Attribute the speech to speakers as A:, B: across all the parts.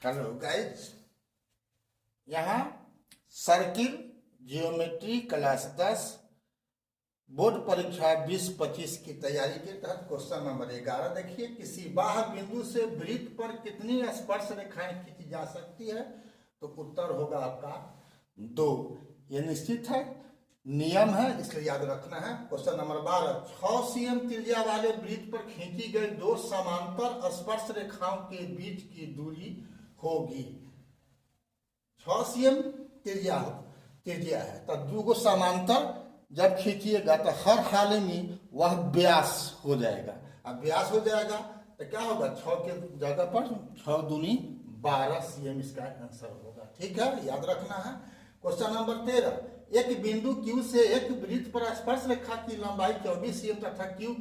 A: Hello guys, यहाँ circle geometry class 10 board परीक्षा 2025 की तैयारी के तहत क्वेश्चन नंबर 11 देखिए। किसी बाह्य बिंदु से वृत्त पर कितनी स्पर्श रेखाएं खींची जा सकती है? तो उत्तर होगा आपका 2। ये निश्चित है, नियम है, इसलिए याद रखना है। क्वेश्चन नंबर 12, 6 cm त्रिज्या वाले वृत्त पर खींची गई दो समांतर स्पर्श रेखाओं के बीच की दूरी होगी। 6 cm त्रिज्या है तो दो समांतर जब खींचिएगा तो हर हाल में वह व्यास हो जाएगा। अब व्यास हो जाएगा तो क्या होगा, 6 के जगह पर 6 दूनी 12 cm इसका आंसर होगा। ठीक है, याद रखना है। क्वेश्चन नंबर 13, एक बिंदु Q से एक वृत्त पर स्पर्श रेखा की लंबाई 24 cm तथा Q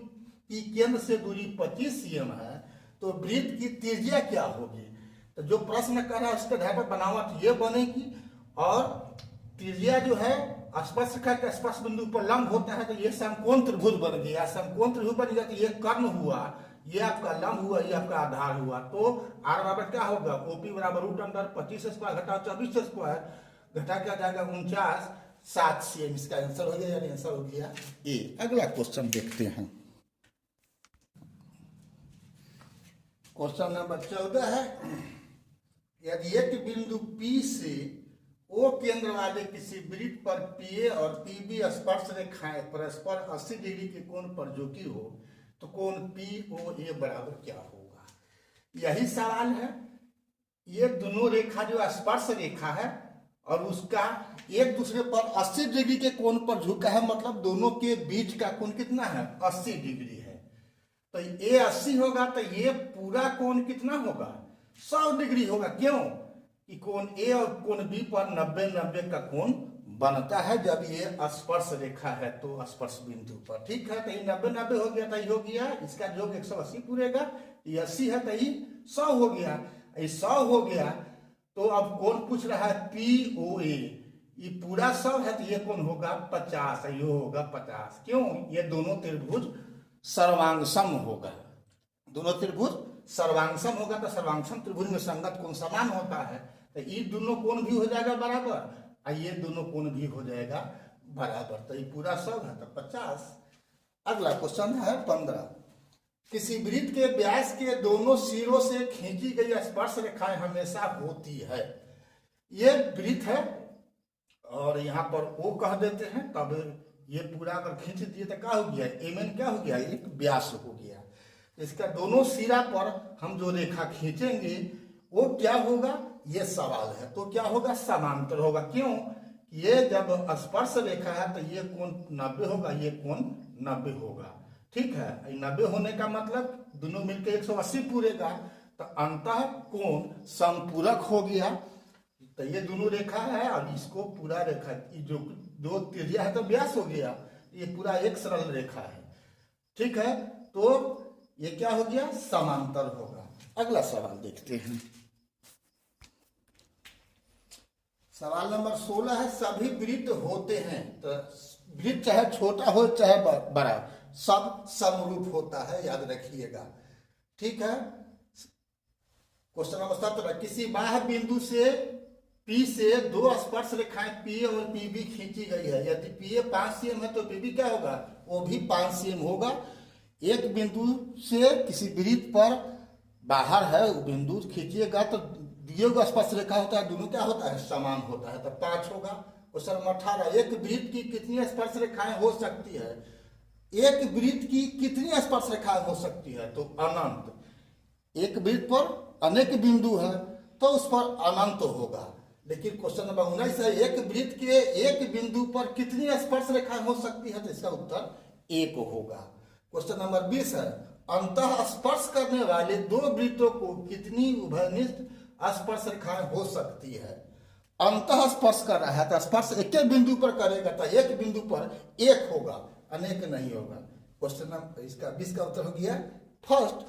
A: की केंद्र से दूरी 25 cm है, तो वृत्त की त्रिज्या क्या होगी? तो जो प्रश्न कर रहा है उसके आधार पर बनावट ये बनेगी, और त्रिज्या जो है स्पर्श रेखा के स्पर्श बिंदु पर लंब होता है तो ये समकोण त्रिभुज बन गया। समकोण त्रिभुज बन गया तो ये कर्ण हुआ, ये आपका लंब हुआ, ये आपका आधार हुआ। तो आर बराबर क्या होगा, ओपी बराबर √25² घटा 24² घटा क्या जाएगा 49 7 cm। इसका आंसर हो गया, यानी आंसर हो गया ए। अगला क्वेश्चन देखते हैं। क्वेश्चन नंबर 14 है, यदि एक बिंदु P से O केंद्र वाले किसी वृत्त पर PA और PB स्पर्श रेखाएं परस्पर 80 डिग्री के कोण पर झुकी हो तो कोण POA बराबर क्या होगा? यही सवाल है। ये दोनों रेखा जो स्पर्श रेखा है और उसका एक दूसरे पर 80 डिग्री के कोण पर झुका है, मतलब दोनों के बीच का कोण कितना है, 80 डिग्री है। तो ये 80 होगा तो ये पूरा कोण कितना होगा, 100 डिग्री होगा। क्यों कि कोण ए और कोण बी पर 90-90 का कोण बनता है जब ये स्पर्श रेखा है तो स्पर्श बिंदु पर। ठीक है, तो ये 90-90 हो गया तो ये हो गया, इसका योग 180 पूरेगा। ये 80 है तो ये 100 हो गया। ये 100 हो गया तो अब कोण पूछ रहा है POA, ये पूरा 100 है तो ये कोण होगा 50, ये होगा 50। क्यों, ये दोनों त्रिभुज सर्वांगसम होगा। दोनों त्रिभुज सर्वांगसम होगा तो सर्वांगसम त्रिभुज में संगत कोण समान होता है, तो ये दोनों कोण भी हो जाएगा बराबर और ये दोनों कोण भी हो जाएगा बराबर। तो ये पूरा 100 है तो 50। अगला क्वेश्चन है 15, किसी वृत्त के व्यास के दोनों सिरों से खींची गई स्पर्श रेखाएं हमेशा होती है। ये वृत्त है और यहाँ पर O कह देते हैं, तब ये पूरा अगर खींच दिए तो क्या हो गया, एमएन क्या हो गया, एक व्यास हो गया। इसका दोनों सिरा पर हम जो रेखा खींचेंगे वो क्या होगा, ये सवाल है। तो क्या होगा, समांतर होगा। क्यों, ये जब स्पर्श रेखा है तो ये कोण 90 होगा, ये कोण 90 होगा। ठीक है, 90 होने का मतलब दोनों मिलकर 180 पूरेगा, तो अंतः कोण समपूरक हो गया। तो ये दोनों रेखा है और इसको पूरा रेखा जो दो त्रिज्या है तो व्यास हो गया, ये पूरा एक सरल रेखा है। ठीक है, तो ये क्या हो गया, समांतर होगा। अगला सवाल देखते हैं। सवाल नंबर 16 है, सभी वृत्त होते हैं, तो वृत्त चाहे छोटा हो चाहे बड़ा, सब समरूप होता है, याद रखिएगा। ठीक है, क्वेश्चन नंबर 17, किसी बाह्य बिंदु से P से दो स्पर्श रेखाएं PA और PB खींची गई है। यदि PA 5 cm है तो PB क्या होगा, वो भी 5 cm होगा। एक बिंदु से किसी वृत्त पर बाहर है वो बिंदु खींचिएगा तो दिए गए स्पर्श रेखा होता है, दोनों क्या होता है, समान होता है, तो 5 होगा। क्वेश्चन नंबर 18, एक वृत्त की कितनी स्पर्श रेखाएं हो सकती है? एक वृत्त की कितनी स्पर्श रेखाएं हो सकती है? तो अनंत। एक वृत्त पर अनेक बिंदु है तो उस पर अनंत होगा। लेकिन क्वेश्चन नंबर 19 है, एक वृत्त के एक बिंदु पर कितनी स्पर्श रेखाएं हो सकती है? तो इसका उत्तर 1 होगा। क्वेश्चन नंबर 20 है, अंतः स्पर्श करने वाले दो वृत्तों को कितनी उभयनिष्ठ स्पर्श रेखाएं हो सकती है? अंतः स्पर्श कर रहा है तो स्पर्श एक बिंदु पर करेगा तो एक बिंदु पर 1 होगा, अनेक नहीं होगा। क्वेश्चन नंबर इसका 20 का उत्तर हो गया फर्स्ट।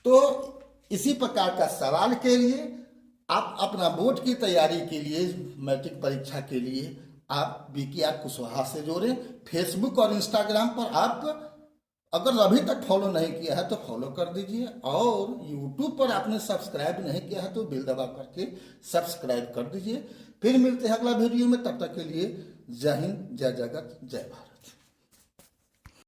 A: तो इसी प्रकार का सवाल के लिए आप अपना बोर्ड की तैयारी के लिए, मैट्रिक परीक्षा के लिए आप BKR कुशवाहा से जोड़ें। फेसबुक और इंस्टाग्राम पर आप अगर अभी तक फॉलो नहीं किया है तो फॉलो कर दीजिए, और यूट्यूब पर आपने सब्सक्राइब नहीं किया है तो बिल दबा करके सब्सक्राइब कर दीजिए। फिर मिलते हैं अगला वीडियो में, तब तक के लिए जय हिंद, जय जगत, जय भारत।